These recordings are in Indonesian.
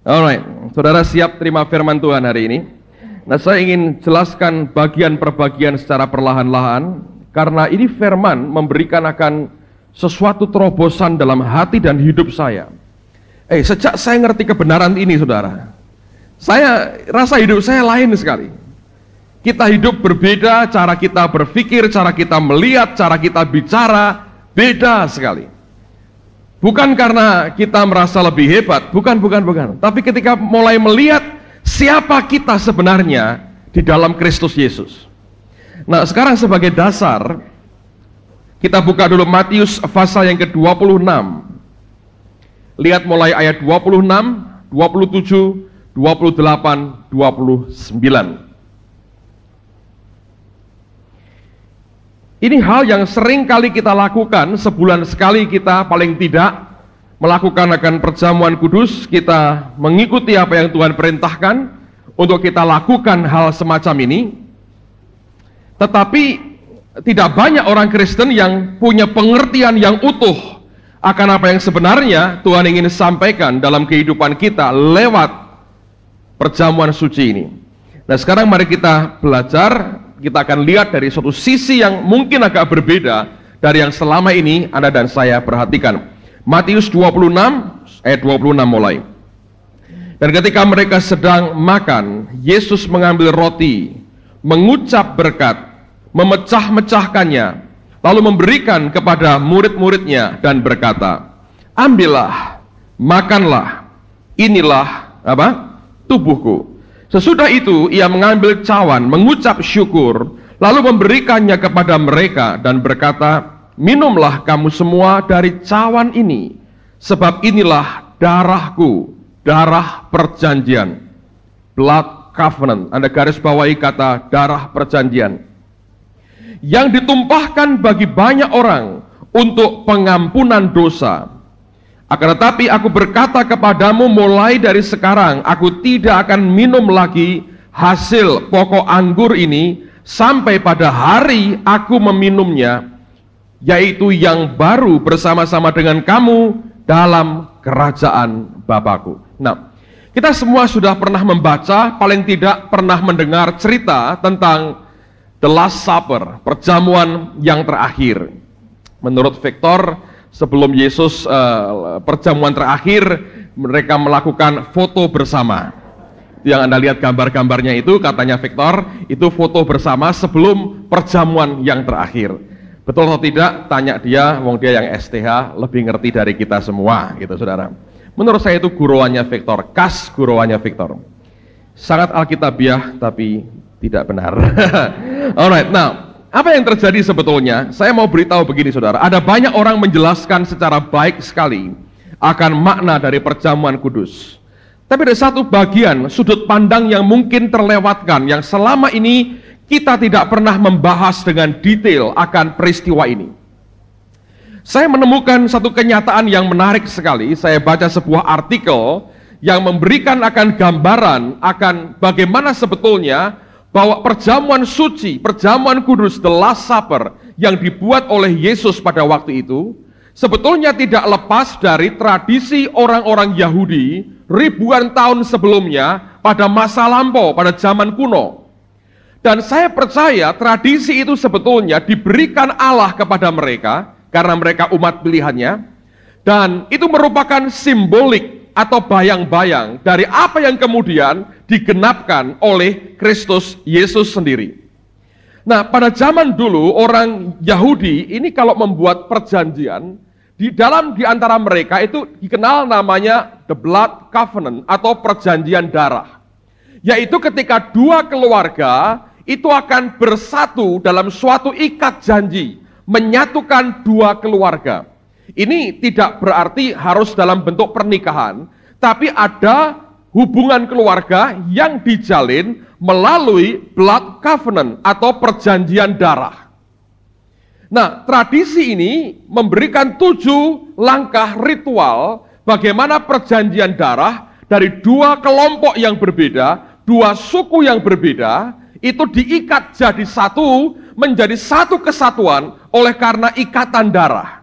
Alright, saudara siap terima firman Tuhan hari ini? Nah, saya ingin jelaskan bagian per bagian secara perlahan-lahan, karena ini firman memberikan akan sesuatu terobosan dalam hati dan hidup saya. Sejak saya ngerti kebenaran ini, saudara, saya rasa hidup saya lain sekali. Kita hidup berbeda, cara kita berpikir, cara kita melihat, cara kita bicara, beda sekali. Bukan karena kita merasa lebih hebat, bukan. Tapi ketika mulai melihat siapa kita sebenarnya di dalam Kristus Yesus. Nah, sekarang sebagai dasar, kita buka dulu Matius pasal yang ke-26. Lihat mulai ayat 26, 27, 28, 29. Ini hal yang sering kali kita lakukan, sebulan sekali kita paling tidak melakukan akan perjamuan kudus, kita mengikuti apa yang Tuhan perintahkan untuk kita lakukan hal semacam ini. Tetapi tidak banyak orang Kristen yang punya pengertian yang utuh akan apa yang sebenarnya Tuhan ingin sampaikan dalam kehidupan kita lewat perjamuan suci ini. Nah, sekarang mari kita belajar. Kita akan lihat dari suatu sisi yang mungkin agak berbeda dari yang selama ini Anda dan saya perhatikan. Matius 26 ayat 26 mulai. Dan ketika mereka sedang makan, Yesus mengambil roti, mengucap berkat, memecah-mecahkannya, lalu memberikan kepada murid-muridnya dan berkata, "Ambillah, makanlah, inilah tubuhku." Sesudah itu ia mengambil cawan, mengucap syukur, lalu memberikannya kepada mereka dan berkata, "Minumlah kamu semua dari cawan ini, sebab inilah darahku, darah perjanjian." Blood covenant, Anda garis bawahi kata darah perjanjian, yang ditumpahkan bagi banyak orang untuk pengampunan dosa. Akan tetapi aku berkata kepadamu, mulai dari sekarang aku tidak akan minum lagi hasil pokok anggur ini sampai pada hari aku meminumnya, yaitu yang baru bersama-sama dengan kamu dalam kerajaan Bapakku. Nah, kita semua sudah pernah membaca, paling tidak pernah mendengar cerita tentang The Last Supper, perjamuan yang terakhir. Menurut Victor, sebelum Yesus perjamuan terakhir, mereka melakukan foto bersama. Yang Anda lihat gambar-gambarnya itu, katanya Victor, itu foto bersama sebelum perjamuan yang terakhir. Betul atau tidak? Tanya dia, wong dia yang STH lebih ngerti dari kita semua, gitu saudara. Menurut saya itu guruannya Victor, khas guruannya Victor. Sangat alkitabiah tapi tidak benar. Alright, now apa yang terjadi sebetulnya? Saya mau beritahu begini, saudara. Ada banyak orang menjelaskan secara baik sekali akan makna dari perjamuan kudus. Tapi ada satu bagian sudut pandang yang mungkin terlewatkan, yang selama ini kita tidak pernah membahas dengan detail akan peristiwa ini. Saya menemukan satu kenyataan yang menarik sekali. Saya baca sebuah artikel yang memberikan akan gambaran akan bagaimana sebetulnya bahwa perjamuan suci, perjamuan kudus, The Last Supper yang dibuat oleh Yesus pada waktu itu sebetulnya tidak lepas dari tradisi orang-orang Yahudi ribuan tahun sebelumnya pada masa lampau, pada zaman kuno. Dan saya percaya tradisi itu sebetulnya diberikan Allah kepada mereka karena mereka umat pilihannya, dan itu merupakan simbolik atau bayang-bayang dari apa yang kemudian digenapkan oleh Kristus Yesus sendiri. Nah, pada zaman dulu orang Yahudi ini kalau membuat perjanjian, di antara mereka itu dikenal namanya the blood covenant atau perjanjian darah. Yaitu ketika dua keluarga itu akan bersatu dalam suatu ikat janji, menyatukan dua keluarga. Ini tidak berarti harus dalam bentuk pernikahan, tapi ada hubungan keluarga yang dijalin melalui blood covenant atau perjanjian darah. Nah, tradisi ini memberikan 7 langkah ritual bagaimana perjanjian darah dari dua kelompok yang berbeda, dua suku yang berbeda, itu diikat jadi satu, menjadi satu kesatuan oleh karena ikatan darah.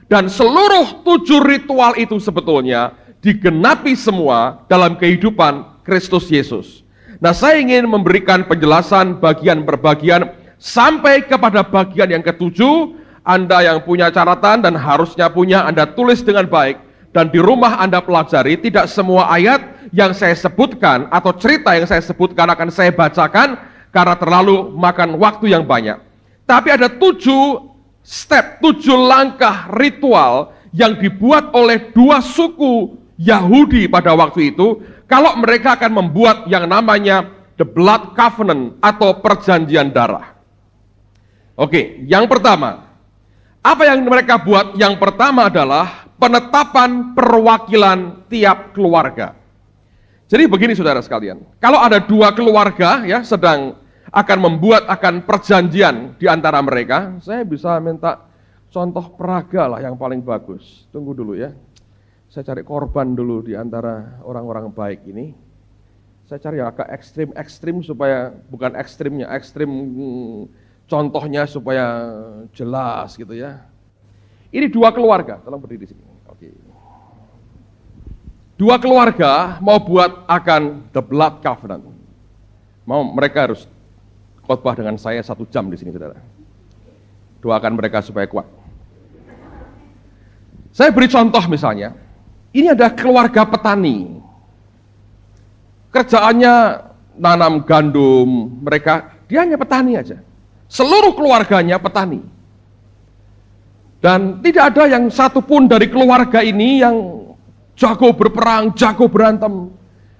Dan seluruh 7 ritual itu sebetulnya digenapi semua dalam kehidupan Kristus Yesus. Nah, saya ingin memberikan penjelasan bagian per bagian sampai kepada bagian yang ketujuh. Anda yang punya catatan dan harusnya punya, Anda tulis dengan baik. Dan di rumah Anda pelajari, tidak semua ayat yang saya sebutkan atau cerita yang saya sebutkan akan saya bacakan karena terlalu makan waktu yang banyak. Tapi ada 7 step, 7 langkah ritual yang dibuat oleh 2 suku Yahudi pada waktu itu, kalau mereka akan membuat yang namanya the blood covenant atau perjanjian darah. Oke, yang pertama, apa yang mereka buat? Yang pertama adalah penetapan perwakilan tiap keluarga. Jadi begini saudara sekalian, kalau ada 2 keluarga ya sedang akan perjanjian di antara mereka, saya bisa minta contoh peraga lah yang paling bagus. Tunggu dulu ya. Saya cari korban dulu di antara orang-orang baik ini. Saya cari yang agak ekstrim supaya, bukan ekstrim contohnya supaya jelas gitu ya. Ini 2 keluarga, tolong berdiri di sini. Oke. 2 keluarga mau buat akan the blood covenant. Mereka harus khotbah dengan saya 1 jam di sini, saudara. Doakan mereka supaya kuat. Saya beri contoh misalnya, ini ada keluarga petani. Kerjaannya nanam gandum, dia hanya petani aja. Seluruh keluarganya petani. Dan tidak ada yang satupun dari keluarga ini yang jago berperang, jago berantem.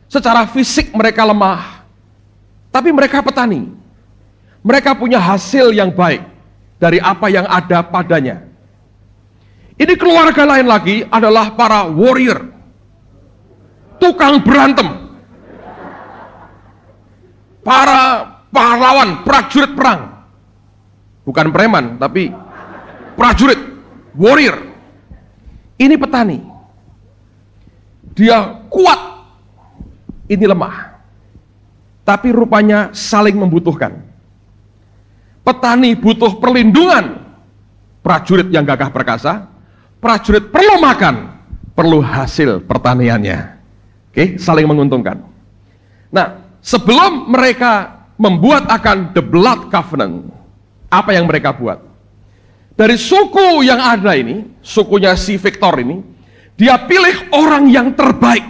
Secara fisik mereka lemah. Tapi mereka petani. Mereka punya hasil yang baik dari apa yang ada padanya. Ini keluarga lain lagi adalah para warrior, tukang berantem, para pahlawan, prajurit perang. Bukan preman, tapi prajurit, warrior. Ini petani. Dia kuat, ini lemah. Tapi rupanya saling membutuhkan. Petani butuh perlindungan, prajurit yang gagah perkasa. Prajurit perlu makan, perlu hasil pertaniannya. Oke, saling menguntungkan. Nah, sebelum mereka membuat akan the blood covenant, apa yang mereka buat? Dari suku yang ada ini, sukunya si Victor ini, dia pilih orang yang terbaik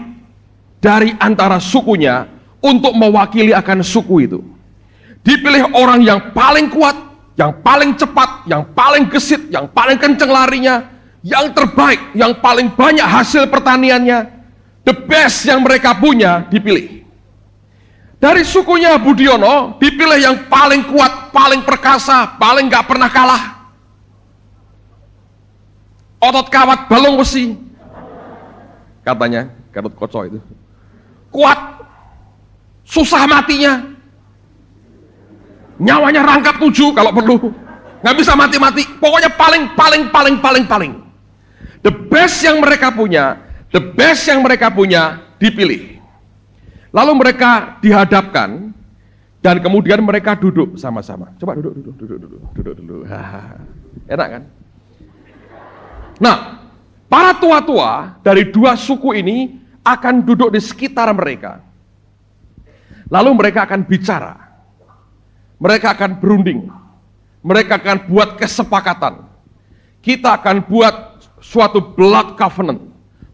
dari antara sukunya untuk mewakili akan suku itu. Dipilih orang yang paling kuat, yang paling cepat, yang paling gesit, yang paling kenceng larinya, yang terbaik, yang paling banyak hasil pertaniannya, the best yang mereka punya dipilih. Dari sukunya Budiono dipilih yang paling kuat, paling perkasa, paling gak pernah kalah. Otot kawat balung besi, katanya Gatot Koco itu. Kuat, susah matinya, nyawanya rangkap 7 kalau perlu, gak bisa mati-mati, pokoknya paling. The best yang mereka punya, dipilih. Lalu mereka dihadapkan, dan kemudian mereka duduk sama-sama. Coba duduk. Enak kan? Nah, para tua-tua dari 2 suku ini akan duduk di sekitar mereka. Lalu mereka akan bicara. Mereka akan berunding. Mereka akan buat kesepakatan. Kita akan buat suatu blood covenant,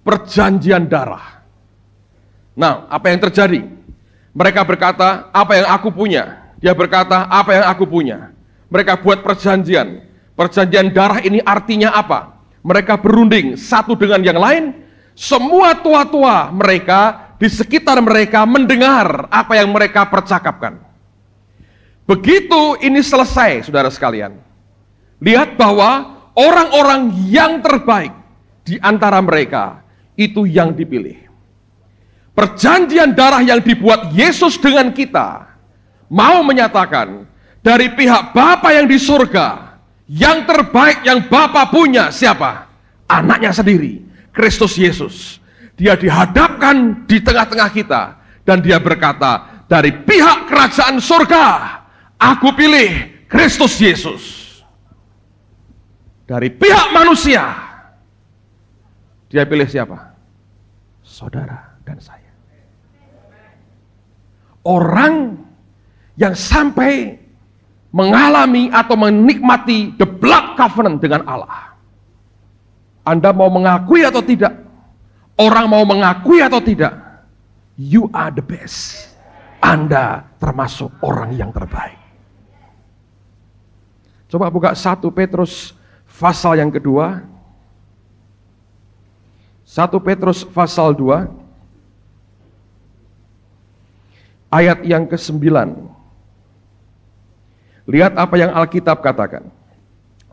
perjanjian darah. Nah, apa yang terjadi? Mereka berkata, apa yang aku punya? Dia berkata, apa yang aku punya? Mereka buat perjanjian. Perjanjian darah ini artinya apa? Mereka berunding satu dengan yang lain. Semua tua-tua mereka di sekitar mereka mendengar apa yang mereka percakapkan. Begitu ini selesai, saudara sekalian, lihat bahwa orang-orang yang terbaik di antara mereka itu yang dipilih. Perjanjian darah yang dibuat Yesus dengan kita mau menyatakan dari pihak Bapa yang di surga, yang terbaik yang Bapa punya siapa? Anaknya sendiri, Kristus Yesus. Dia dihadapkan di tengah-tengah kita dan dia berkata, dari pihak kerajaan surga aku pilih Kristus Yesus. Dari pihak manusia, dia pilih siapa? saudara dan saya. Orang yang sampai mengalami atau menikmati the blood covenant dengan Allah. Anda mau mengakui atau tidak, orang mau mengakui atau tidak, you are the best. Anda termasuk orang yang terbaik. Coba buka 1 Petrus pasal yang kedua. 1 Petrus pasal 2 ayat yang ke-9. Lihat apa yang Alkitab katakan.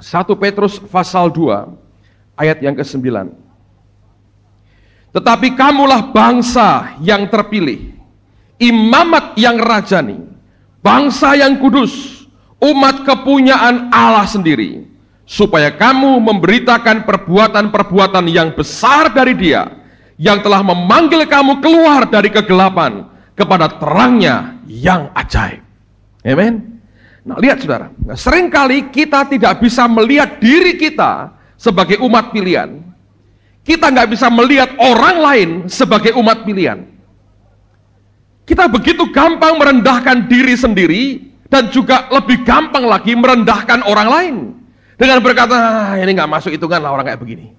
1 Petrus pasal 2 ayat yang ke-9. Tetapi kamulah bangsa yang terpilih, imamat yang rajani, bangsa yang kudus, umat kepunyaan Allah sendiri, supaya kamu memberitakan perbuatan-perbuatan yang besar dari Dia, yang telah memanggil kamu keluar dari kegelapan kepada terangnya yang ajaib. Amen. Nah, lihat saudara, seringkali kita tidak bisa melihat diri kita sebagai umat pilihan. Kita nggak bisa melihat orang lain sebagai umat pilihan. Kita begitu gampang merendahkan diri sendiri dan juga lebih gampang lagi merendahkan orang lain dengan berkata, ini nggak masuk hitungan lah orang kayak begini.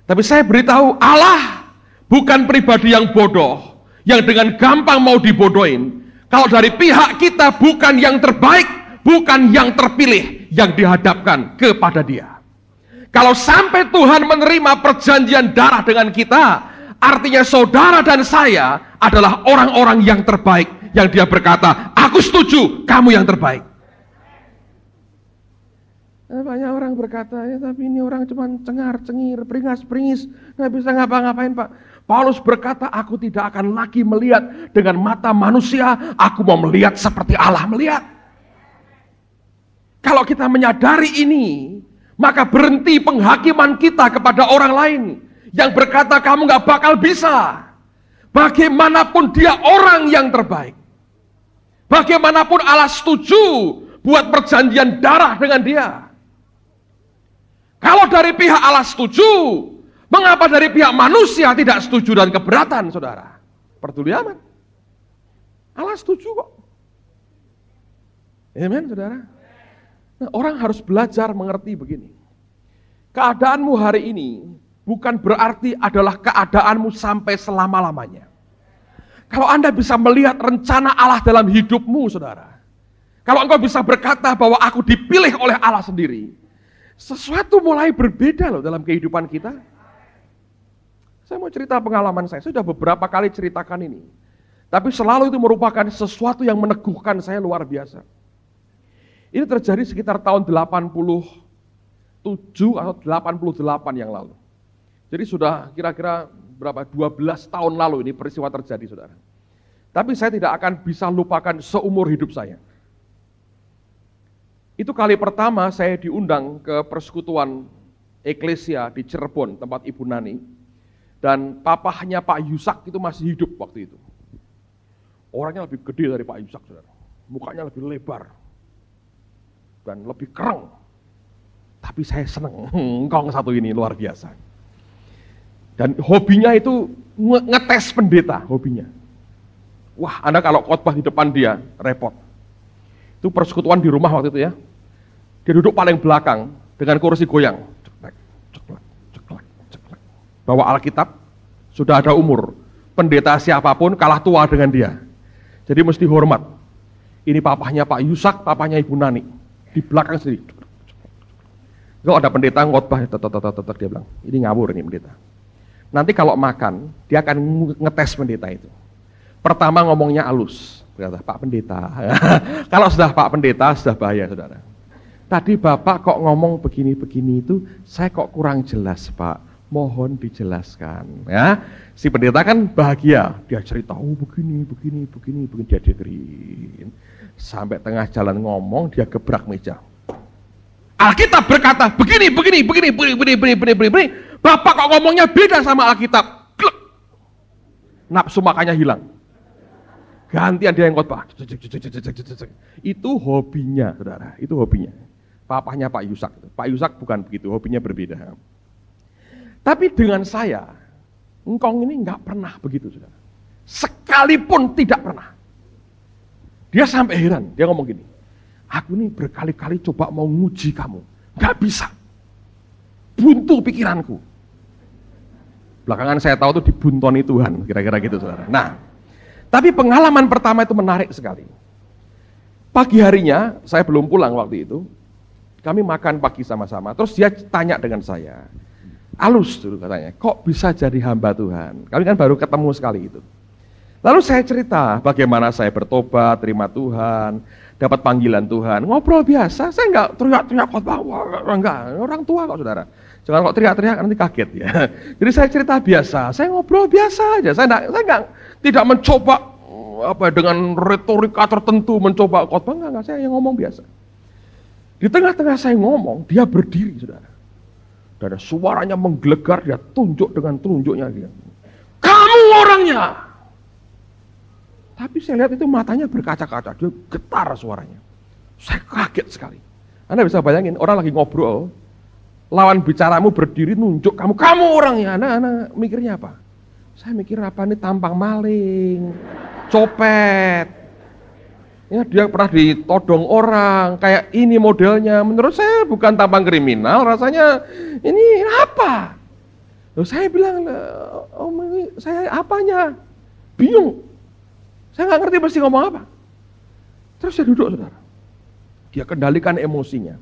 Tapi saya beritahu, Allah bukan pribadi yang bodoh, yang dengan gampang mau dibodohin. Kalau dari pihak kita bukan yang terbaik, bukan yang terpilih, yang dihadapkan kepada Dia. Kalau sampai Tuhan menerima perjanjian darah dengan kita, artinya saudara dan saya adalah orang-orang yang terbaik, yang Dia berkata, aku setuju, kamu yang terbaik. Banyak orang berkata, ya tapi ini orang cuma cengar-cengir, beringas-beringis, nggak bisa ngapa-ngapain Pak. Paulus berkata, aku tidak akan lagi melihat dengan mata manusia, aku mau melihat seperti Allah melihat. Kalau kita menyadari ini, maka berhenti penghakiman kita kepada orang lain yang berkata kamu gak bakal bisa. Bagaimanapun dia orang yang terbaik, bagaimanapun Allah setuju buat perjanjian darah dengan dia. Kalau dari pihak Allah setuju, mengapa dari pihak manusia tidak setuju dan keberatan, saudara? Peduli amat. Allah setuju kok. Amen, saudara. Nah, orang harus belajar mengerti begini. Keadaanmu hari ini bukan berarti adalah keadaanmu sampai selama-lamanya. Kalau Anda bisa melihat rencana Allah dalam hidupmu, saudara. Kalau engkau bisa berkata bahwa aku dipilih oleh Allah sendiri, sesuatu mulai berbeda loh dalam kehidupan kita. Saya mau cerita pengalaman saya sudah beberapa kali ceritakan ini. Tapi selalu itu merupakan sesuatu yang meneguhkan saya luar biasa. Ini terjadi sekitar tahun 87 atau 88 yang lalu. Jadi sudah kira-kira berapa 12 tahun lalu ini peristiwa terjadi, saudara. Tapi saya tidak akan bisa lupakan seumur hidup saya. Itu kali pertama saya diundang ke persekutuan Eklesia di Cirebon, tempat Ibu Nani. Dan papahnya Pak Yusak itu masih hidup waktu itu. Orangnya lebih gede dari Pak Yusak, saudara. Mukanya lebih lebar. Dan lebih kereng. Tapi saya senang, engkau satu ini luar biasa. Dan hobinya itu ngetes pendeta, hobinya. Wah, Anda kalau khotbah di depan dia, repot. Itu persekutuan di rumah waktu itu ya. Dia duduk paling belakang dengan kursi goyang. Ceklek. Bawa Alkitab, sudah ada umur. Pendeta siapapun kalah tua dengan dia. Jadi mesti hormat. Ini papahnya Pak Yusak, papahnya Ibu Nani. Di belakang sendiri. Kalau ada pendeta khotbah, dia bilang, ini ngawur ini pendeta. Nanti kalau makan, dia akan ngetes pendeta itu. Pertama ngomongnya halus. Berkata, Pak Pendeta. Kalau sudah Pak Pendeta, sudah bahaya, saudara. Tadi Bapak kok ngomong begini-begini itu, saya kok kurang jelas, Pak. Mohon dijelaskan. Ya, si pendeta kan bahagia. Dia cerita, oh begini, dia dengerin. Sampai tengah jalan ngomong, dia gebrak meja. Alkitab berkata, begini. Bapak kok ngomongnya beda sama Alkitab. Gluk. Nafsu makannya hilang. Gantian dia yang khotbah. Itu hobinya, saudara. Itu hobinya. Papahnya Pak Yusak. Pak Yusak bukan begitu, hobinya berbeda. Tapi dengan saya, Engkau ini nggak pernah begitu, saudara. Sekalipun tidak pernah. Dia sampai heran, dia ngomong gini, aku ini berkali-kali coba mau nguji kamu, nggak bisa. Buntu pikiranku. Belakangan saya tahu itu dibuntoni Tuhan, kira-kira gitu, saudara. Nah, tapi pengalaman pertama itu menarik sekali. Pagi harinya, saya belum pulang waktu itu, kami makan pagi sama-sama, terus dia tanya dengan saya, halus dulu katanya, kok bisa jadi hamba Tuhan? Kami kan baru ketemu sekali itu. Lalu saya cerita bagaimana saya bertobat, terima Tuhan, dapat panggilan Tuhan, ngobrol biasa, saya enggak teriak-teriak khotbah, enggak, orang tua kok, saudara. Jangan kok teriak-teriak nanti kaget ya. Jadi saya cerita biasa, saya ngobrol biasa aja, saya tidak mencoba dengan retorika tertentu mencoba khotbah, enggak, saya yang ngomong biasa. Di tengah-tengah saya ngomong, dia berdiri, saudara. Dan suaranya menggelegar, dia tunjuk dengan telunjuknya dia. Kamu orangnya! Tapi saya lihat itu matanya berkaca-kaca, dia getar suaranya. Saya kaget sekali. Anda bisa bayangin, orang lagi ngobrol, lawan bicaramu berdiri nunjuk kamu orangnya. Anda mikirnya apa? Saya mikir apa ini tampang maling, copet. Ya, dia pernah ditodong orang, kayak ini modelnya. Menurut saya bukan tampang kriminal, rasanya ini apa? Loh, saya bilang, saya apanya? Bingung. Saya nggak ngerti mesti ngomong apa. Terus saya duduk, saudara. Dia kendalikan emosinya.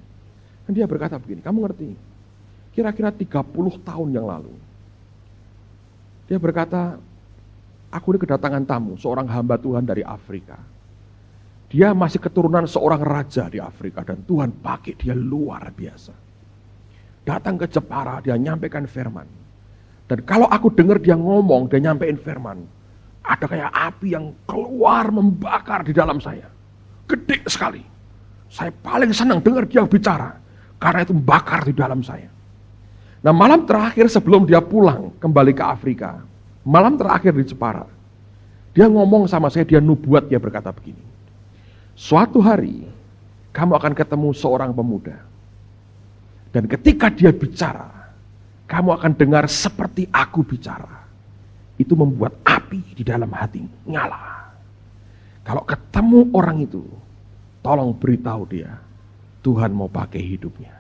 Dan dia berkata begini, kamu ngerti? Kira-kira 30 tahun yang lalu. Dia berkata, aku ini kedatangan tamu, seorang hamba Tuhan dari Afrika. Dia masih keturunan seorang raja di Afrika dan Tuhan pakai dia luar biasa. Datang ke Jepara, dia nyampaikan firman. Dan kalau aku dengar dia ngomong, dia nyampein firman, ada kayak api yang keluar membakar di dalam saya. Gede sekali. Saya paling senang dengar dia bicara, karena itu membakar di dalam saya. Nah, malam terakhir sebelum dia pulang kembali ke Afrika, malam terakhir di Jepara, dia ngomong sama saya, dia nubuat, dia berkata begini, suatu hari kamu akan ketemu seorang pemuda, dan ketika dia bicara, kamu akan dengar seperti aku bicara. Itu membuat api di dalam hati nyala. Kalau ketemu orang itu, tolong beritahu dia, Tuhan mau pakai hidupnya.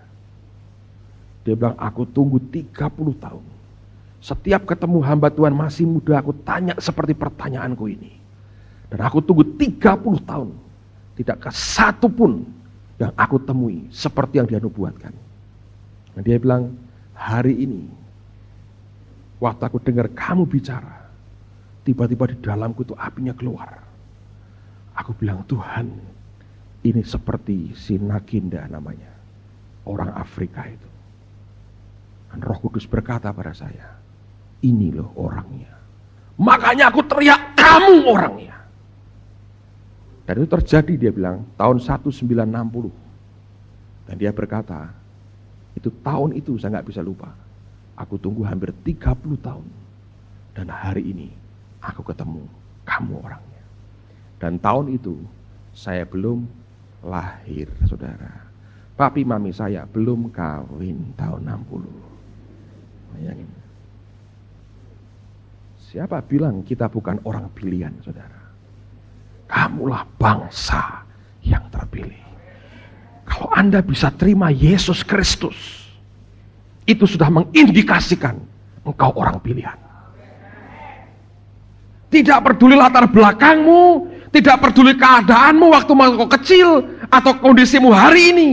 Dia bilang, aku tunggu 30 tahun. Setiap ketemu hamba Tuhan masih muda, aku tanya seperti pertanyaanku ini. Dan aku tunggu 30 tahun. Tidak ke satu pun yang aku temui seperti yang dia nubuatkan. Dan dia bilang, hari ini, waktu aku dengar kamu bicara, tiba-tiba di dalamku itu apinya keluar. Aku bilang, Tuhan, ini seperti si Naginda namanya, orang Afrika itu. Dan Roh Kudus berkata pada saya, ini loh orangnya. Makanya aku teriak, kamu orangnya. Dan itu terjadi, dia bilang, tahun 1960. Dan dia berkata, itu tahun itu saya gak bisa lupa. Aku tunggu hampir 30 tahun. Dan hari ini, aku ketemu kamu orangnya. Dan tahun itu, saya belum lahir, saudara. Papi mami saya belum kawin tahun 60. Bayangin. Siapa bilang kita bukan orang pilihan, saudara? Kamulah bangsa yang terpilih. Kalau Anda bisa terima Yesus Kristus, itu sudah mengindikasikan engkau orang pilihan. Tidak peduli latar belakangmu, tidak peduli keadaanmu waktu engkau kecil atau kondisimu hari ini.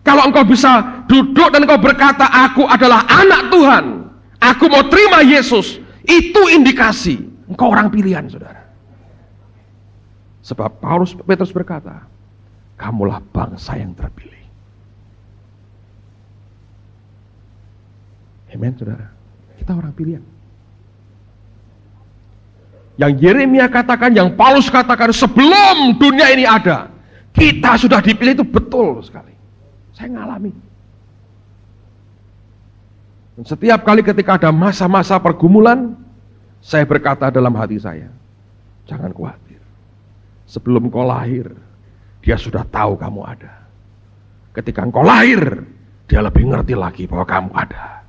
Kalau engkau bisa duduk dan engkau berkata, aku adalah anak Tuhan, aku mau terima Yesus, itu indikasi engkau orang pilihan, saudara. Sebab Petrus berkata, kamulah bangsa yang terpilih. Amen, saudara. Kita orang pilihan. Yang Yeremia katakan, yang Paulus katakan, sebelum dunia ini ada, kita sudah dipilih, itu betul sekali. Saya ngalami. Dan setiap kali ketika ada masa-masa pergumulan, saya berkata dalam hati saya, jangan khawatir. Sebelum kau lahir, dia sudah tahu kamu ada. Ketika engkau lahir, dia lebih ngerti lagi bahwa kamu ada.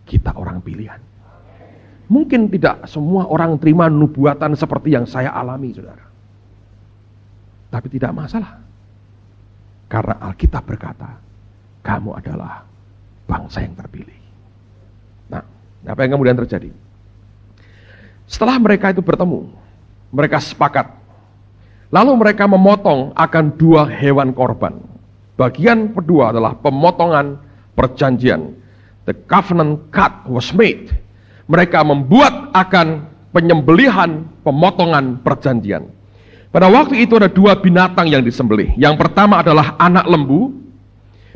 Kita orang pilihan. Mungkin tidak semua orang terima nubuatan seperti yang saya alami, saudara. Tapi tidak masalah. Karena Alkitab berkata, kamu adalah bangsa yang terpilih. Nah, apa yang kemudian terjadi? Setelah mereka itu bertemu, mereka sepakat. Lalu mereka memotong akan 2 hewan korban. Bagian kedua adalah pemotongan perjanjian. The covenant cut was made. Mereka membuat akan penyembelihan pemotongan perjanjian. Pada waktu itu ada 2 binatang yang disembelih. Yang pertama adalah anak lembu,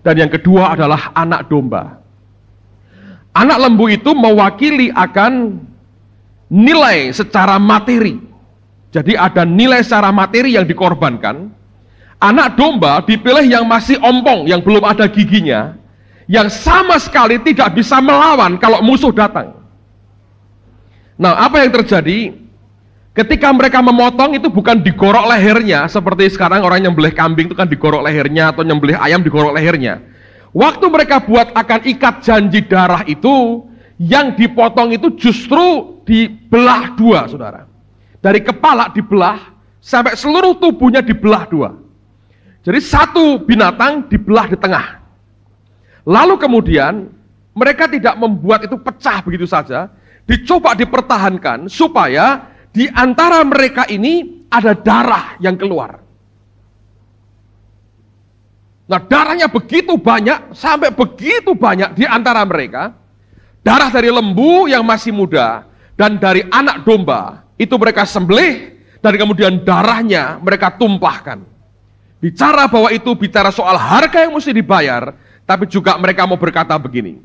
dan yang kedua adalah anak domba. Anak lembu itu mewakili akan nilai secara materi. Jadi ada nilai secara materi yang dikorbankan. Anak domba dipilih yang masih ompong, yang belum ada giginya, yang sama sekali tidak bisa melawan kalau musuh datang. Nah, apa yang terjadi? Ketika mereka memotong itu bukan digorok lehernya, seperti sekarang orang nyembelih kambing itu kan digorok lehernya, atau nyembelih ayam digorok lehernya. Waktu mereka buat akan ikat janji darah itu, yang dipotong itu justru dibelah 2, saudara. Dari kepala dibelah, sampai seluruh tubuhnya dibelah 2. Jadi satu binatang dibelah di tengah. Lalu kemudian, mereka tidak membuat itu pecah begitu saja, dicoba dipertahankan supaya di antara mereka ini ada darah yang keluar. Nah, darahnya begitu banyak, sampai begitu banyak di antara mereka. Darah dari lembu yang masih muda dan dari anak domba itu mereka sembelih, dan kemudian darahnya mereka tumpahkan. Bicara bahwa itu bicara soal harga yang mesti dibayar, tapi juga mereka mau berkata begini,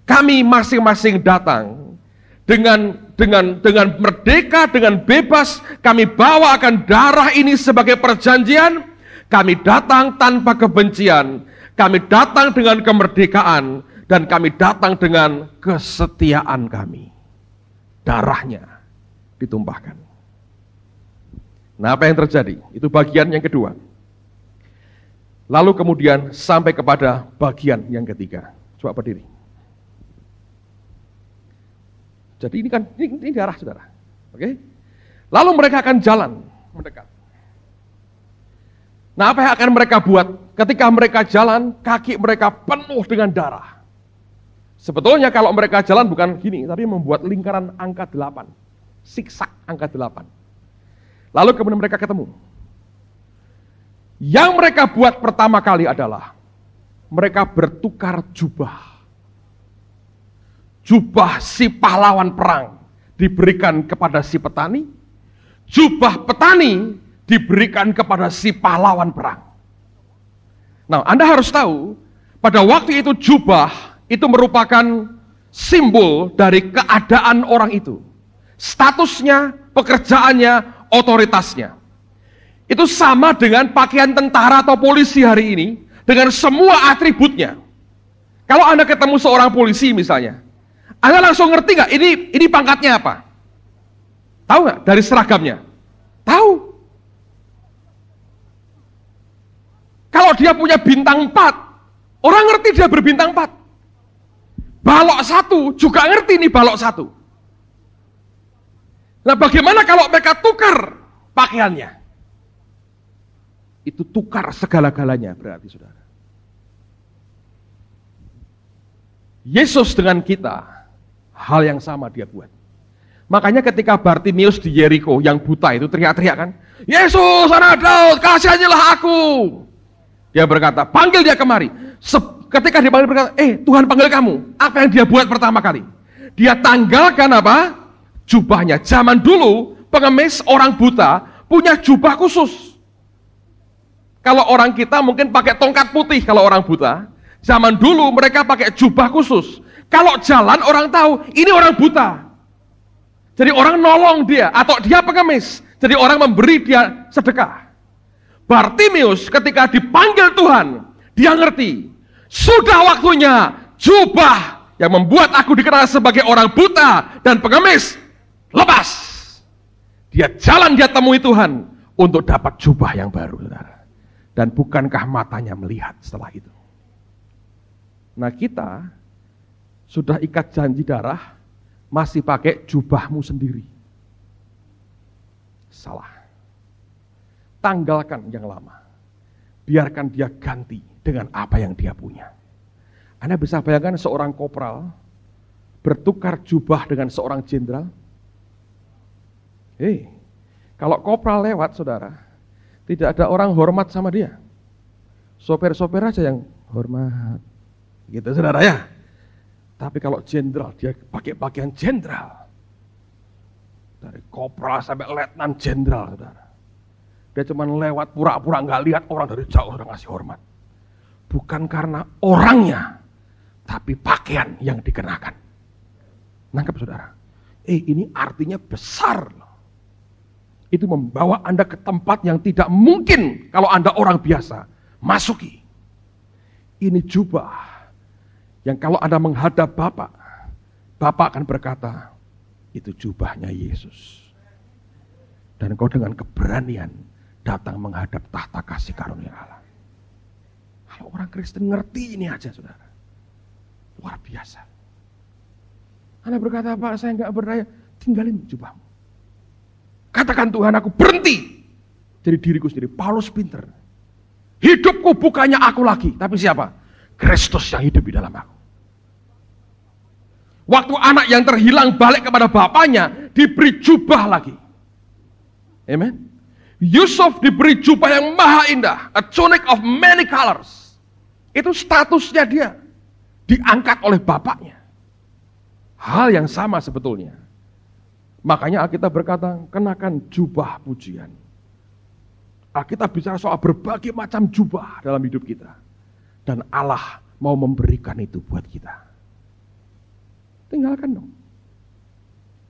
kami masing-masing datang dengan merdeka, dengan bebas, kami bawa akan darah ini sebagai perjanjian. Kami datang tanpa kebencian, kami datang dengan kemerdekaan, dan kami datang dengan kesetiaan kami. Darahnya ditumpahkan. Nah, apa yang terjadi? Itu bagian yang kedua. Lalu kemudian sampai kepada bagian yang ketiga. Coba berdiri. Jadi ini kan ini darah, saudara. Oke? Lalu mereka akan jalan mendekat. Nah, apa yang akan mereka buat? Ketika mereka jalan, kaki mereka penuh dengan darah. Sebetulnya kalau mereka jalan bukan gini, tapi membuat lingkaran angka 8. Siksak angka 8. Lalu kemudian mereka ketemu. Yang mereka buat pertama kali adalah mereka bertukar jubah. Jubah si pahlawan perang diberikan kepada si petani, jubah petani diberikan kepada si pahlawan perang. Nah, Anda harus tahu, pada waktu itu jubah itu merupakan simbol dari keadaan orang itu. Statusnya, pekerjaannya, otoritasnya. Itu sama dengan pakaian tentara atau polisi hari ini, dengan semua atributnya. Kalau Anda ketemu seorang polisi misalnya, Anda langsung ngerti nggak ini pangkatnya apa? Tahu nggak dari seragamnya? Tahu. Kalau dia punya bintang 4, orang ngerti dia berbintang 4. Balok 1 juga ngerti ini balok 1. Nah, bagaimana kalau mereka tukar pakaiannya? Itu tukar segala-galanya berarti, saudara. Yesus dengan kita, hal yang sama dia buat. Makanya ketika Bartimius di Yeriko yang buta itu teriak-teriak kan, Yesus anak Daud, kasihanilah aku. Dia berkata, panggil dia kemari. Ketika dia panggil berkata, Tuhan panggil kamu. Apa yang dia buat pertama kali? Dia tanggalkan apa? Jubahnya. Zaman dulu pengemis orang buta punya jubah khusus. Kalau orang kita mungkin pakai tongkat putih kalau orang buta. Zaman dulu mereka pakai jubah khusus. Kalau jalan orang tahu ini orang buta. Jadi orang nolong dia atau dia pengemis. Jadi orang memberi dia sedekah. Bartimius ketika dipanggil Tuhan, dia ngerti, sudah waktunya jubah yang membuat aku dikenal sebagai orang buta dan pengemis lepas. Dia jalan, dia temui Tuhan untuk dapat jubah yang baru, saudara. Dan bukankah matanya melihat setelah itu? Nah, kita sudah ikat janji darah, masih pakai jubahmu sendiri. Salah. Tanggalkan yang lama. Biarkan dia ganti dengan apa yang dia punya. Anda bisa bayangkan seorang kopral bertukar jubah dengan seorang jenderal? Kalau kopral lewat, saudara, tidak ada orang hormat sama dia. Sopir-sopir aja yang hormat. Gitu, saudara ya. Tapi kalau jenderal, dia pakai pakaian jenderal. Dari kopral sampai letnan jenderal, saudara. Dia cuma lewat pura-pura nggak lihat, orang dari jauh sudah ngasih hormat. Bukan karena orangnya, tapi pakaian yang dikenakan. Nangkep, saudara? Ini artinya besar loh. Itu membawa Anda ke tempat yang tidak mungkin kalau Anda orang biasa masuki. Ini jubah yang kalau Anda menghadap Bapak, Bapak akan berkata, itu jubahnya Yesus. Dan kau dengan keberanian datang menghadap tahta kasih karunia Allah. Kalau orang Kristen ngerti ini aja, saudara, luar biasa. Anda berkata, Pak, saya nggak berdaya, tinggalin jubahmu. Katakan, Tuhan, aku berhenti jadi diriku sendiri. Paulus pinter. Hidupku bukannya aku lagi, tapi siapa? Kristus yang hidup di dalam aku. Waktu anak yang terhilang balik kepada bapaknya, diberi jubah lagi. Amen. Yusuf diberi jubah yang maha indah, a tunic of many colors. Itu statusnya dia, diangkat oleh bapaknya. Hal yang sama sebetulnya. Makanya Alkitab berkata, kenakan jubah pujian. Alkitab bicara soal berbagai macam jubah dalam hidup kita. Dan Allah mau memberikan itu buat kita. Tinggalkan dong.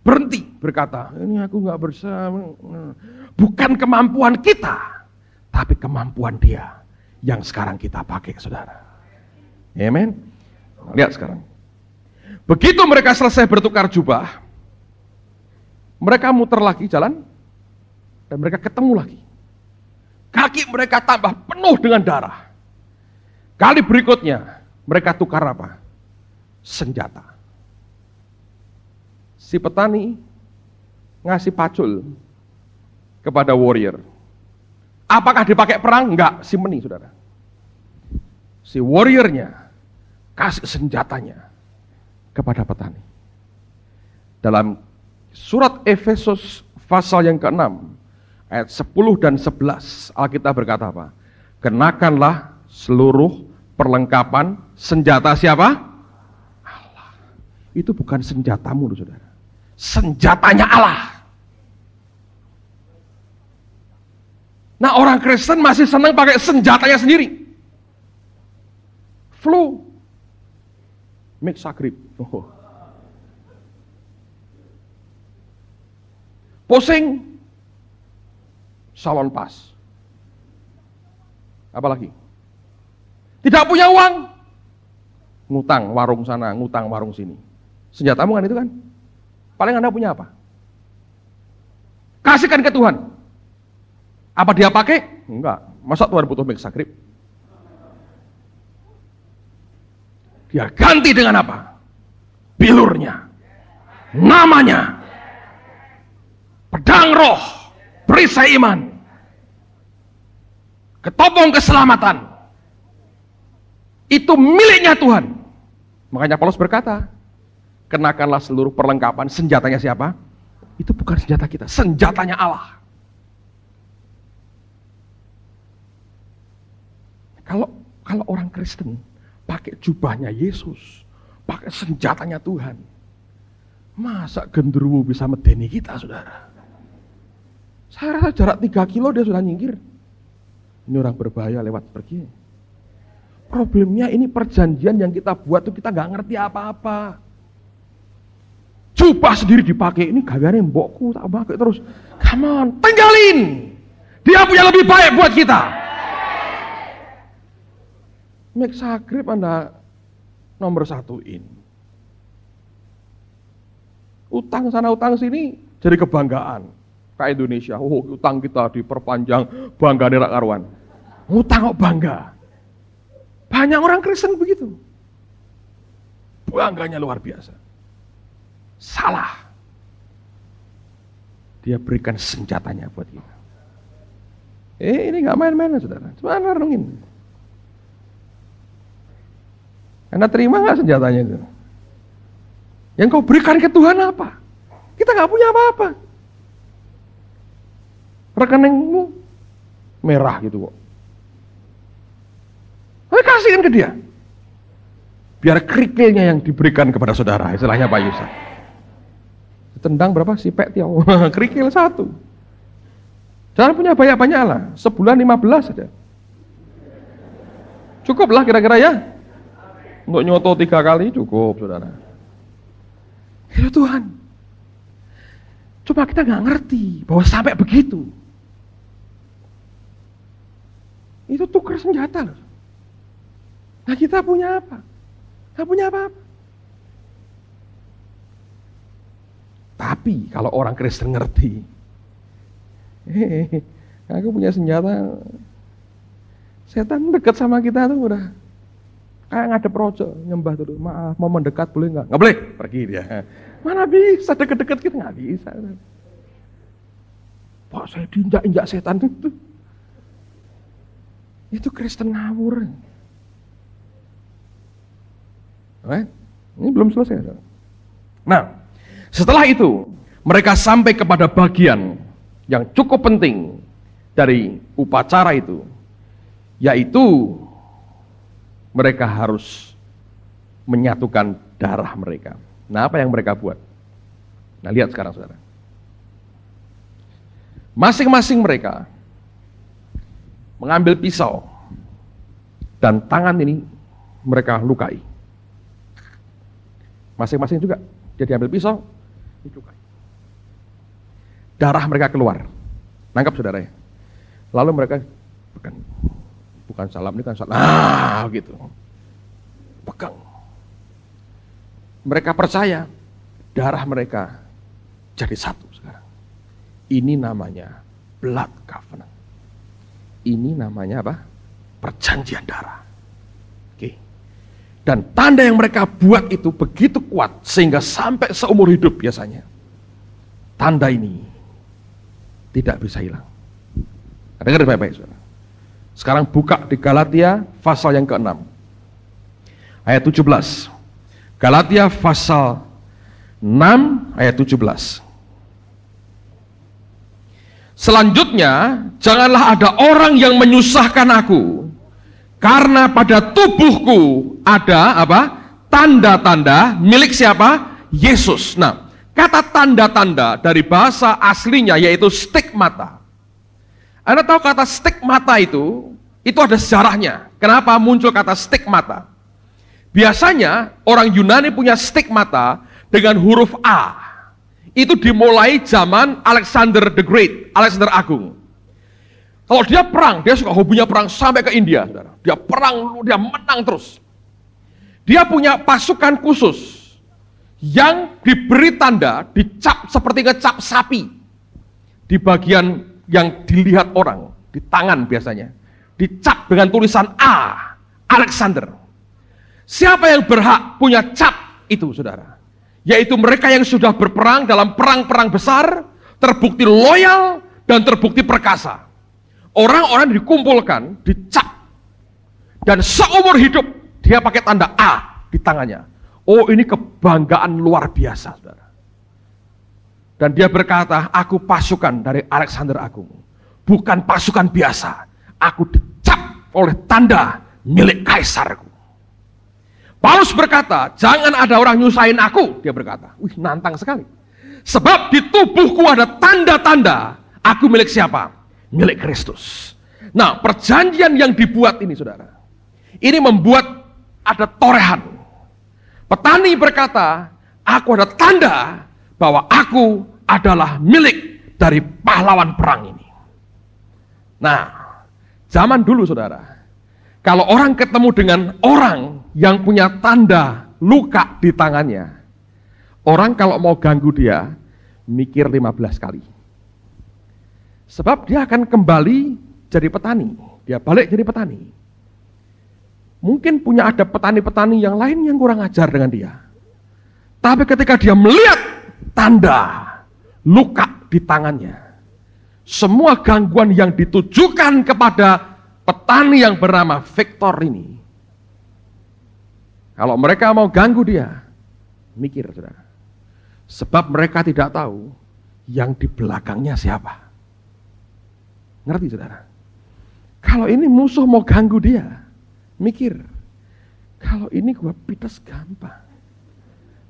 Berhenti berkata, ini aku gak bersama. Bukan kemampuan kita, tapi kemampuan Dia yang sekarang kita pakai, saudara. Amen. Lihat sekarang. Begitu mereka selesai bertukar jubah, mereka muter lagi jalan, dan mereka ketemu lagi. Kaki mereka tambah penuh dengan darah. Kali berikutnya, mereka tukar apa? Senjata. Si petani ngasih pacul kepada warrior. Apakah dipakai perang? Enggak, si meni, saudara. Si warriornya kasih senjatanya kepada petani. Dalam surat Efesus pasal yang ke-6, ayat 10 dan 11, Alkitab berkata apa? Kenakanlah seluruh perlengkapan senjata siapa? Allah. Itu bukan senjatamu, saudara. Senjatanya Allah. Nah, orang Kristen masih senang pakai senjatanya sendiri. Flu, Mexagrip. Pusing, Salon Pas. Apalagi? Tidak punya uang, ngutang warung sana, ngutang warung sini. Senjatamu kan itu kan? Paling Anda punya apa? Kasihkan ke Tuhan. Apa dia pakai? Enggak. Masa Tuhan butuh Mexagrip? Dia ganti dengan apa? Bilurnya, namanya, pedang roh, perisai iman, ketopong keselamatan. Itu miliknya Tuhan. Makanya Paulus berkata, kenakanlah seluruh perlengkapan. Senjatanya siapa? Itu bukan senjata kita, senjatanya Allah. Kalau orang Kristen pakai jubahnya Yesus, pakai senjatanya Tuhan, masa genderuwo bisa medeni kita, saudara? Saya rasa jarak 3 kilo dia sudah nyingkir. Ini orang berbahaya lewat pergi. Problemnya ini perjanjian yang kita buat tuh kita nggak ngerti apa-apa. Jubah sendiri dipakai, ini gagane mbokku tak pakai terus. Come on, tinggalin. Dia punya lebih baik buat kita. Mexagrip Anda nomor 1-in. Utang sana utang sini jadi kebanggaan. Kayak Indonesia, utang kita diperpanjang, bangga nerak karuan. Utang kok bangga. Banyak orang Kristen begitu. Bangganya luar biasa. Salah. Dia berikan senjatanya buat kita. Ini nggak main-main, saudara. Cuma renungin. Anda terima nggak senjatanya itu? Yang kau berikan ke Tuhan apa? Kita nggak punya apa-apa. Rekeningmu merah gitu kok. Kasihin ke dia. Biar kerikilnya yang diberikan kepada saudara. Istilahnya Pak Yusa. Tendang berapa? Sipek tiaw. Kerikil 1. Jangan punya banyak-banyak lah. Sebulan 15 saja. Cukup lah kira-kira ya. Untuk nyoto 3 kali cukup, saudara. Ya Tuhan. Cuma kita nggak ngerti bahwa sampai begitu. Itu tukar senjata loh. Nah kita punya apa? Nggak punya apa-apa. Tapi kalau orang Kristen ngerti, aku punya senjata, setan dekat sama kita tuh udah kayak ngadep rojo, nyembah dulu, maaf mau mendekat boleh nggak? Nggak boleh, pergi dia. Mana bisa deket-deket kita, nggak bisa. Pak saya diinjak-injak setan itu Kristen ngawur. Ini belum selesai. Nah, setelah itu mereka sampai kepada bagian yang cukup penting dari upacara itu, yaitu mereka harus menyatukan darah mereka. Nah, apa yang mereka buat? Nah, lihat sekarang saudara. Masing-masing mereka mengambil pisau dan tangan ini mereka lukai. Masing-masing juga dia diambil pisau, dilukai. Darah mereka keluar. Nangkap saudara ya. Lalu mereka bukan salam, ini kan salam. Gitu. Pegang. Mereka percaya darah mereka jadi satu sekarang. Ini namanya blood covenant. Ini namanya apa? Perjanjian darah. Oke. Dan tanda yang mereka buat itu begitu kuat sehingga sampai seumur hidup biasanya. Tanda ini tidak bisa hilang. Dengar baik-baik saudara. Sekarang buka di Galatia pasal yang ke-6. Ayat 17. Galatia pasal 6 ayat 17. Selanjutnya, janganlah ada orang yang menyusahkan aku. Karena pada tubuhku ada apa? Tanda-tanda milik siapa? Yesus. Nah, kata tanda-tanda dari bahasa aslinya yaitu stigmata. Anda tahu kata stigmata itu ada sejarahnya. Kenapa muncul kata stigmata? Biasanya orang Yunani punya stigmata dengan huruf A. Itu dimulai zaman Alexander the Great, Alexander Agung. Kalau dia perang, dia suka hobinya perang sampai ke India, saudara. Dia perang, dia menang terus. Dia punya pasukan khusus yang diberi tanda, dicap seperti ngecap sapi. Di bagian yang dilihat orang, di tangan biasanya. Dicap dengan tulisan A, Alexander. Siapa yang berhak punya cap itu, saudara? Yaitu mereka yang sudah berperang dalam perang-perang besar, terbukti loyal dan terbukti perkasa. Orang-orang dikumpulkan, dicap, dan seumur hidup dia pakai tanda A di tangannya. Oh, ini kebanggaan luar biasa, saudara. Dan dia berkata, aku pasukan dari Alexander Agung, bukan pasukan biasa. Aku dicap oleh tanda milik kaisarku. Paulus berkata, jangan ada orang nyusahin aku. Dia berkata, wih, nantang sekali. Sebab di tubuhku ada tanda-tanda. Aku milik siapa? Milik Kristus. Nah, perjanjian yang dibuat ini, saudara, ini membuat ada torehan. Petani berkata, aku ada tanda bahwa aku adalah milik dari pahlawan perang ini. Nah, zaman dulu, saudara, kalau orang ketemu dengan orang yang punya tanda luka di tangannya, orang kalau mau ganggu dia, mikir 15 kali. Sebab dia akan kembali jadi petani. Dia balik jadi petani. Mungkin ada petani-petani yang lain yang kurang ajar dengan dia. Tapi ketika dia melihat tanda luka di tangannya, semua gangguan yang ditujukan kepada petani yang bernama Victor ini, kalau mereka mau ganggu dia, mikir saudara. Sebab mereka tidak tahu yang di belakangnya siapa. Ngerti saudara? Kalau ini musuh mau ganggu dia, mikir. Kalau ini gua pites gampang.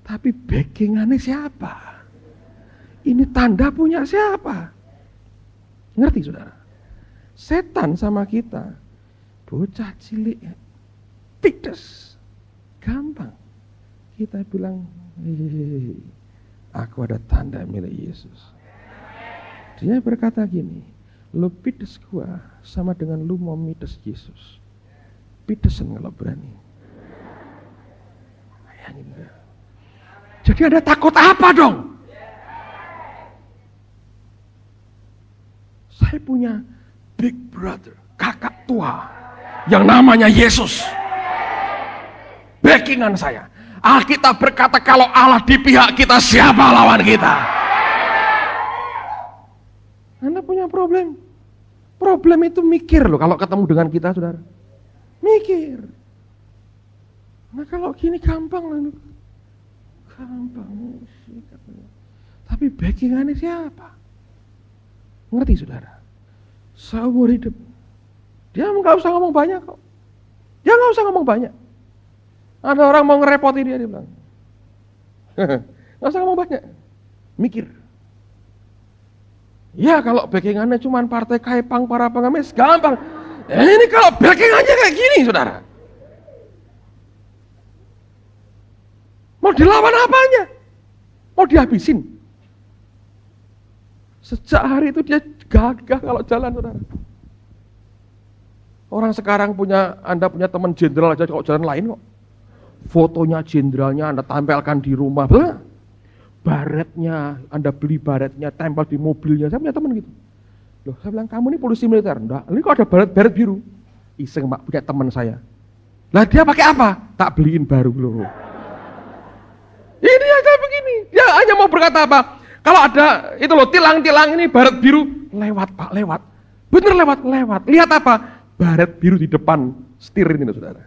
Tapi backingannya siapa? Ini tanda punya siapa? Ngerti saudara? Setan sama kita, bocah cilik, pites, gampang. Kita bilang, aku ada tanda milik Yesus. Dia berkata gini, lu pites gua sama dengan lu mau mites Yesus. Pitesan kalau berani. Bayangin gak? Jadi ada takut apa dong? Saya punya big brother, kakak tua, yang namanya Yesus. Backingan saya. Alkitab berkata kalau Allah di pihak kita, siapa lawan kita? Anda punya problem. Problem itu mikir loh kalau ketemu dengan kita, saudara. Mikir. Nah kalau gini gampang lah. Gampang. Tapi backingannya siapa? Ngerti saudara? Seumur hidup dia nggak usah ngomong banyak kok. Dia nggak usah ngomong banyak. Ada orang mau ngerepoti dia bilang, nggak usah ngomong banyak. Mikir. Ya kalau backingannya cuma partai Kaipang, para pengemis, gampang. Ini kalau backingannya kayak gini saudara, mau dilawan apanya? Mau dihabisin. Sejak hari itu dia gagah kalau jalan, saudara. Orang sekarang Anda punya teman jenderal aja kok jalan lain kok. Fotonya jenderalnya Anda tampilkan di rumah. Baretnya, Anda beli baretnya, tempel di mobilnya. Saya punya teman gitu. Loh, saya bilang, kamu ini polisi militer. Enggak, ini kok ada baret biru. Iseng Pak, punya teman saya. Lah dia pakai apa? Tak beliin baru loh. Ini aja begini. Dia hanya mau berkata apa? Kalau ada itu loh tilang-tilang ini baret biru, lewat Pak, lewat. Bener lewat. Lihat apa? Baret biru di depan setir ini saudara.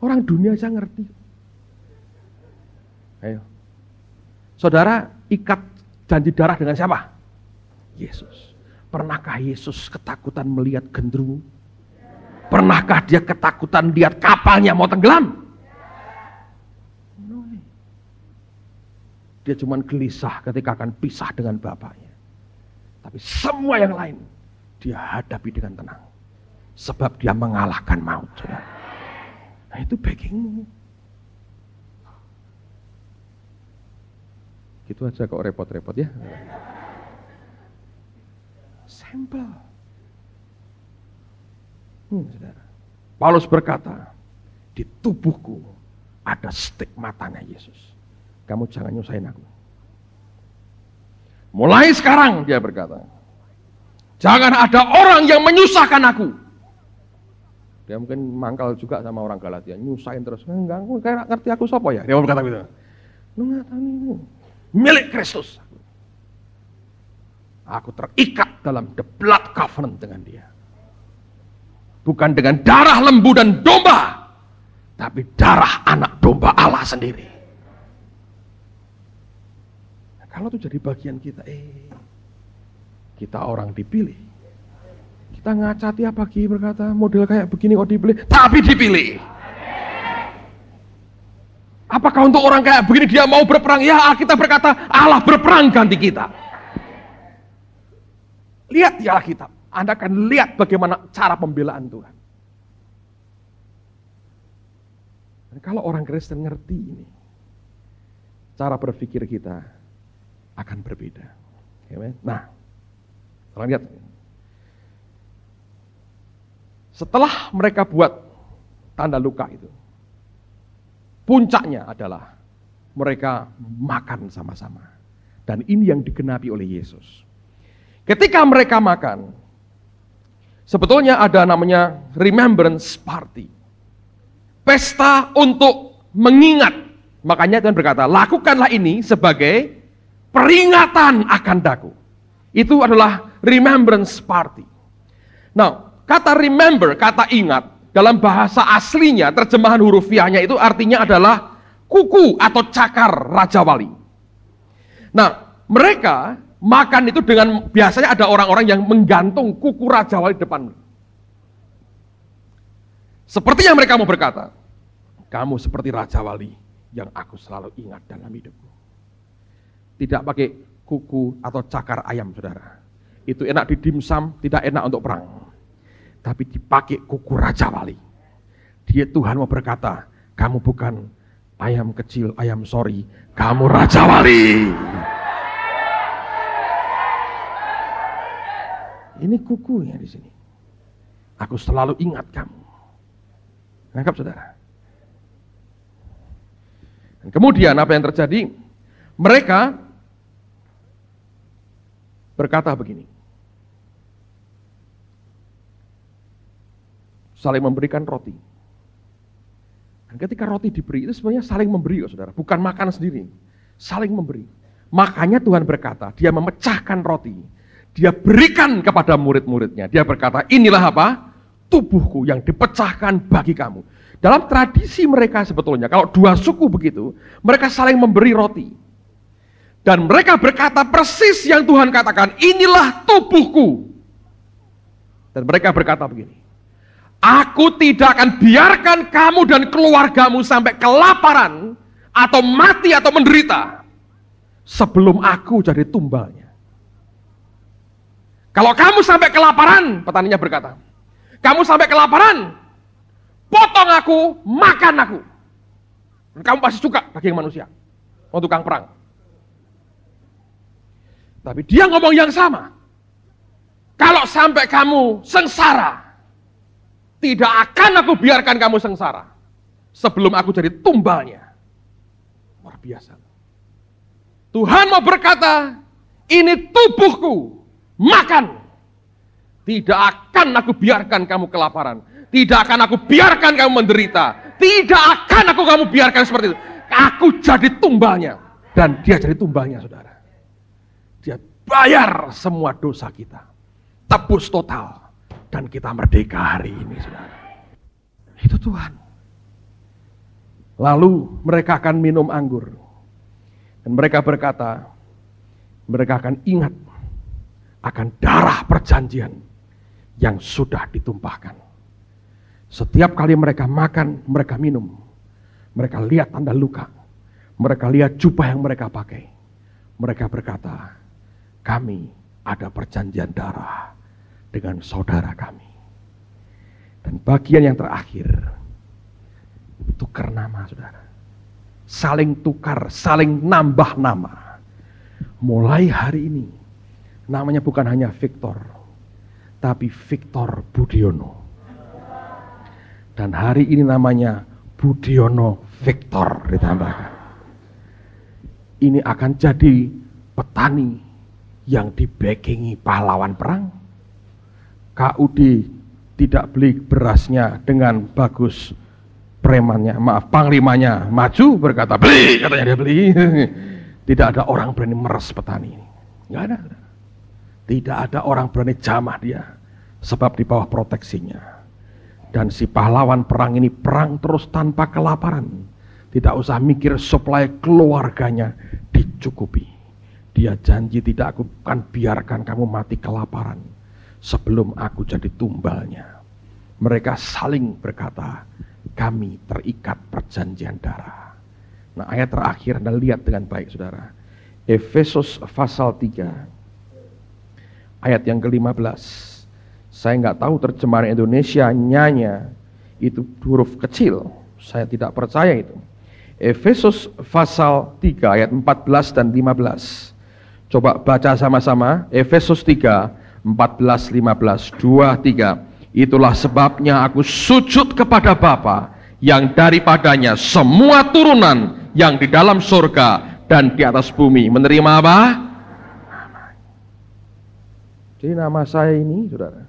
Orang dunia aja ngerti. Ayo. Saudara ikat janji darah dengan siapa? Yesus. Pernahkah Yesus ketakutan melihat genderuwo? Pernahkah dia ketakutan lihat kapalnya mau tenggelam? Dia cuma gelisah ketika akan pisah dengan bapaknya. Tapi semua yang lain dia hadapi dengan tenang. Sebab dia mengalahkan maut. Saudara. Nah itu backingmu. Gitu aja kok repot-repot ya. Sampel. Saudara. Paulus berkata, di tubuhku ada stigmatanya Yesus. Kamu jangan nyusahin aku. Mulai sekarang dia berkata, jangan ada orang yang menyusahkan aku. Dia mungkin mangkal juga sama orang Galatia, nyusahin terus. Enggak, aku kayak ngerti aku siapa ya? Dia berkata gitu. Lu ngatanimu, milik Kristus. Aku terikat dalam the blood covenant dengan dia. Bukan dengan darah lembu dan domba, tapi darah anak domba Allah sendiri. Kalau itu jadi bagian kita, kita orang dipilih. Kita ngaca tiap pagi berkata, model kayak begini kok dipilih, tapi dipilih. Apakah untuk orang kayak begini dia mau berperang? Ya, kita berkata, Allah berperang ganti kita. Lihat di Alkitab, Anda akan lihat bagaimana cara pembelaan Tuhan. Dan kalau orang Kristen ngerti ini, cara berpikir kita akan berbeda. Nah, kalian lihat. Setelah mereka buat tanda luka itu, puncaknya adalah mereka makan sama-sama. Dan ini yang digenapi oleh Yesus. Ketika mereka makan, sebetulnya ada namanya remembrance party. Pesta untuk mengingat Makanya Tuhan berkata, lakukanlah ini sebagai peringatan akan daku. Itu adalah remembrance party. Nah, kata remember, kata ingat, dalam bahasa aslinya, terjemahan hurufiahnya itu artinya adalah kuku atau cakar Raja Wali. Nah, mereka makan itu dengan, biasanya ada orang-orang yang menggantung kuku Raja Wali di depan. Seperti yang mereka mau berkata, kamu seperti Raja Wali yang aku selalu ingat dalam hidupku. Tidak pakai kuku atau cakar ayam, saudara. Itu enak di dimsum, tidak enak untuk perang. Tapi dipakai kuku Raja Wali. Dia Tuhan mau berkata, kamu bukan ayam kecil, ayam sorry, kamu Raja Wali. Ini kukunya di sini. Aku selalu ingat kamu. Nangkap, saudara? Dan kemudian apa yang terjadi? Mereka berkata begini. Saling memberikan roti. Dan ketika roti diberi, itu sebenarnya saling memberi, saudara. Bukan makan sendiri. Saling memberi. Makanya Tuhan berkata, dia memecahkan roti. Dia berikan kepada murid-muridnya. Dia berkata, inilah apa? Tubuhku yang dipecahkan bagi kamu. Dalam tradisi mereka sebetulnya, kalau dua suku begitu, mereka saling memberi roti. Dan mereka berkata persis yang Tuhan katakan, inilah tubuhku. Dan mereka berkata begini, aku tidak akan biarkan kamu dan keluargamu sampai kelaparan, atau mati atau menderita, sebelum aku jadi tumbalnya. Kalau kamu sampai kelaparan, petaninya berkata, kamu sampai kelaparan, potong aku, makan aku. Dan kamu pasti suka daging manusia, mau tukang perang. Tapi dia ngomong yang sama. Kalau sampai kamu sengsara, tidak akan aku biarkan kamu sengsara sebelum aku jadi tumbalnya. Luar biasa. Tuhan mau berkata, ini tubuhku, makan. Tidak akan aku biarkan kamu kelaparan. Tidak akan aku biarkan kamu menderita. Tidak akan kamu biarkan seperti itu. Aku jadi tumbalnya. Dan dia jadi tumbalnya, saudara. Dia bayar semua dosa kita. Tebus total. Dan kita merdeka hari ini, saudara. Itu Tuhan. Lalu mereka akan minum anggur. Dan mereka berkata, mereka akan ingat akan darah perjanjian yang sudah ditumpahkan. Setiap kali mereka makan, mereka minum, mereka lihat tanda luka, mereka lihat jubah yang mereka pakai. Mereka berkata, kami ada perjanjian darah dengan saudara kami. Dan bagian yang terakhir, tukar nama, saudara. Saling tukar, saling nambah nama. Mulai hari ini, namanya bukan hanya Victor, tapi Victor Budiono. Dan hari ini namanya Budiono Victor ditambahkan. Ini akan jadi petani yang dibackingi pahlawan perang. KUD tidak beli berasnya dengan bagus, premannya, panglimanya maju berkata beli, katanya dia beli. Tidak ada orang berani meres petani ini. Enggak ada. Tidak ada orang berani jamah dia, sebab di bawah proteksinya. Dan si pahlawan perang ini perang terus tanpa kelaparan. Tidak usah mikir supply keluarganya dicukupi. Dia janji, tidak aku akan biarkan kamu mati kelaparan sebelum aku jadi tumbalnya. Mereka saling berkata, kami terikat perjanjian darah. Nah, ayat terakhir Anda lihat dengan baik, saudara. Efesus pasal 3 ayat yang ke-15. Saya nggak tahu terjemahan Indonesia nyanya itu huruf kecil. Saya tidak percaya itu. Efesus pasal 3 ayat 14 dan 15. Coba baca sama-sama. Efesus 3 14 15 2 3. Itulah sebabnya aku sujud kepada Bapa yang daripadanya semua turunan yang di dalam surga dan di atas bumi menerima apa? Jadi nama saya ini, saudara,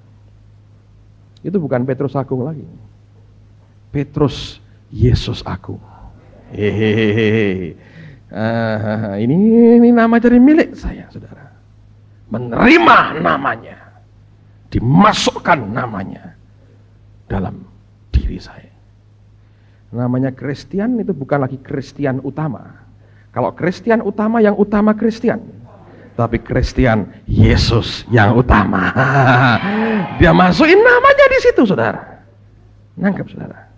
itu bukan Petrus Agung lagi. Petrus Yesus Agung. Hehehe. Ini nama jadi milik saya, saudara. Menerima namanya, dimasukkan namanya dalam diri saya. Namanya Kristen itu bukan lagi Kristen utama. Kalau Kristen utama, yang utama Kristen, tapi Kristen Yesus yang utama. Dia masukin namanya di situ, saudara. Nangkep, saudara.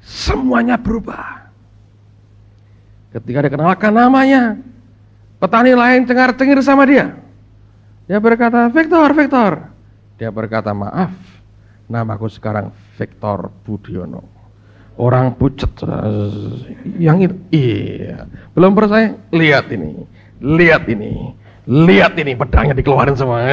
Semuanya berubah. Ketika dikenalkan namanya, petani lain cengar-cengir sama dia. Dia berkata, Victor, Victor. Dia berkata, maaf, namaku sekarang Victor Budiono. Orang pucet, yang itu, iya. Belum percaya? Lihat ini, lihat ini, lihat ini, pedangnya dikeluarin semua.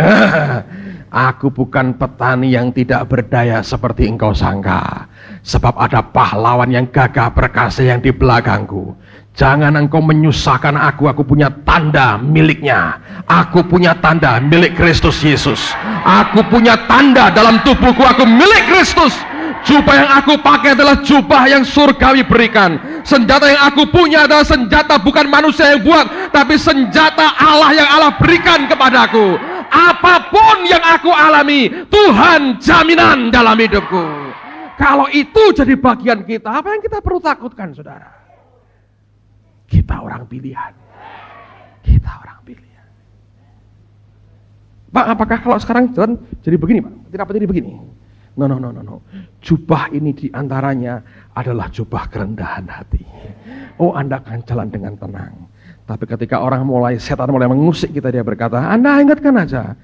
Aku bukan petani yang tidak berdaya seperti engkau sangka. Sebab ada pahlawan yang gagah perkasa yang di belakangku. Jangan engkau menyusahkan aku punya tanda miliknya. Aku punya tanda milik Kristus Yesus. Aku punya tanda dalam tubuhku, aku milik Kristus. Jubah yang aku pakai adalah jubah yang surgawi berikan. Senjata yang aku punya adalah senjata bukan manusia yang buat, tapi senjata Allah yang Allah berikan kepadaku. Apapun yang aku alami, Tuhan jaminan dalam hidupku. Kalau itu jadi bagian kita, apa yang kita perlu takutkan, saudara? Kita orang pilihan. Kita orang pilihan. Pak, apakah kalau sekarang jalan jadi begini, Pak? Tidak jadi begini. No. Jubah ini diantaranya adalah jubah kerendahan hati. Oh, Anda akan jalan dengan tenang. Tapi ketika setan mulai mengusik kita, dia berkata, Anda ingatkan aja.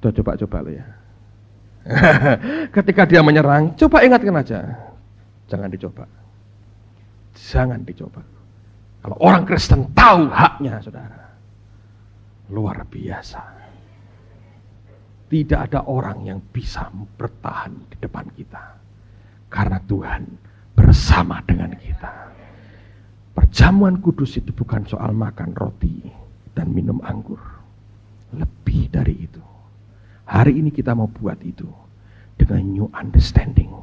Coba lo ya. Ketika dia menyerang, coba ingatkan aja. Jangan dicoba. Jangan dicoba. Kalau orang Kristen tahu haknya, saudara, luar biasa. Tidak ada orang yang bisa bertahan di depan kita. Karena Tuhan bersama dengan kita. Perjamuan kudus itu bukan soal makan roti dan minum anggur. Lebih dari itu. Hari ini kita mau buat itu dengan new understanding.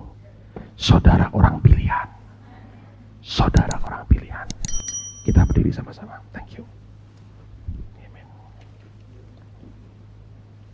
Saudara orang pilihan. Saudara orang pilihan. Kita berdiri sama-sama.